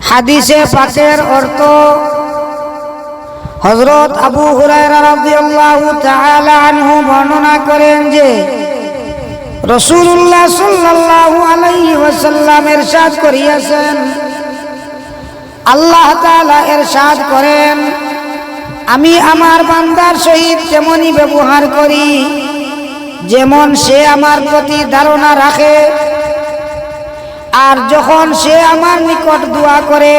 হাদিসে পাকের অর্থ হযরত আবু হুরায়রা রাদিয়াল্লাহু তাআলা আনহু বর্ণনা করেন যে রাসূলুল্লাহ সাল্লাল্লাহু আলাইহি ওয়াসাল্লাম ইরশাদ করিয়াছেন, আল্লাহ তাআলা ইরশাদ করেন, আমি আমার বান্দার সহিত তেমনই ব্যবহার করি যেমন সে আমার প্রতি ধারণা রাখে, আর যখন সে আমার নিকট দোয়া করে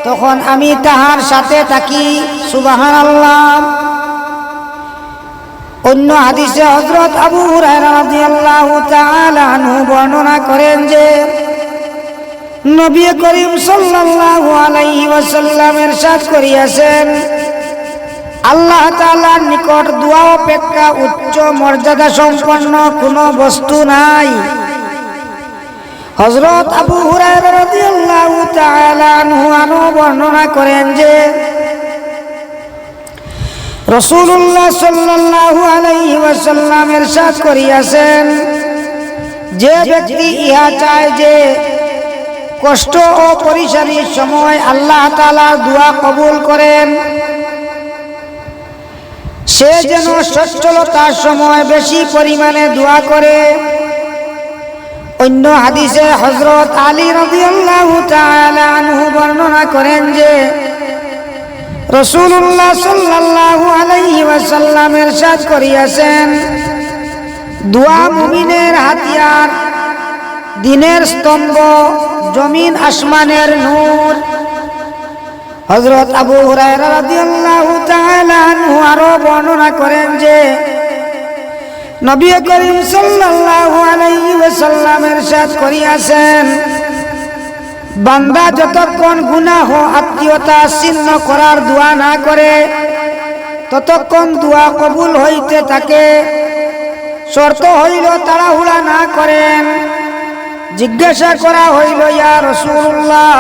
তখন আমি তাহার সাথে থাকি। সুবহানাল্লাহ। অন্য হাদিসে হযরত আবু হুরায়রা রাদিয়াল্লাহু তাআলা আনহু বর্ণনা করেন যে নবী করিম সাল্লাল্লাহু আলাইহি ওয়াসাল্লাম ইরশাদ করিয়াছেন, আল্লাহ তাআলার নিকট দোয়া অপেক্ষা উচ্চ মর্যাদা সম্পন্ন কোনো বস্তু নাই। হযরত আবু হুরায়রা রাদিয়াল্লাহু তাআলা আনহু বর্ণনা করেন যে রাসূলুল্লাহ সাল্লাল্লাহু আলাইহি ওয়াসাল্লাম ইরশাদ করিয়াছেন, যে ব্যক্তি ইহা চায় যে কষ্ট ও পরিশানির সময় আল্লাহ তাআলার দোয়া কবুল করেন, সে যেন সচ্ছলতার সময় বেশি পরিমাণে দোয়া করে। অন্য হাদিসে হযরত আলী রাদিয়াল্লাহু তাআলা আনহু বর্ণনা করেন যে রাসূলুল্লাহ সাল্লাল্লাহু আলাইহি ওয়াসাল্লাম ইরশাদ করিয়াছেন, দোয়া মুমিনের হাতিয়ার, দ্বীনের স্তম্ভ, জমিন আসমানের নূর। হযরত আবু হুরায়রা রাদিয়াল্লাহু তাআলা আনহু আরো বর্ণনা করেন যে নবী করিম সাল্লাল্লাহু আলাইহি ওয়াসাল্লাম ইরশাদ করিয়াছেন, বান্দা যতক্ষণ গুনাহ আত্মীয়তা ছিন্ন করার দোয়া না করে ততক্ষণ দোয়া কবুল হইতে থাকে। শর্ত হইল তাড়াহুড়া না করেন। জিজ্ঞাসা করা হইল, ইয়া রাসূলুল্লাহ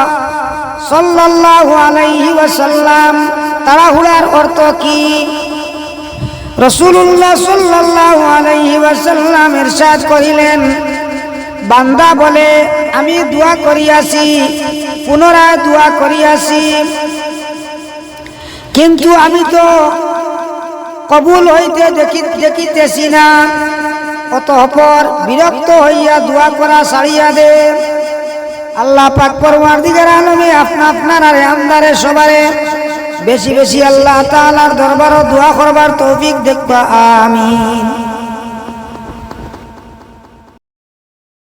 সাল্লাল্লাহু আলাইহি ওয়াসাল্লাম, তাড়াহুড়ার অর্থ কি? রাসূলুল্লাহ সাল্লাল্লাহু আলাইহি ওয়াসাল্লাম ইরশাদ করিলেন, বান্দা বলে আমি দোয়া করিয়াছি, পুনরায় দোয়া করিয়াছি, কিন্তু আমি তো কবুল হইতে দেখিতেছি না। অতঃপর বিরক্ত হইয়া দোয়া করা ছাড়িয়া দে। আল্লাহ পাক পরওয়ারদিগার আলমে আপনার আর আমদারে সবারে বেশি বেশি আল্লাহ তাআলার দরবারও দোয়া করবার তৌফিক দেখবা। আমিন।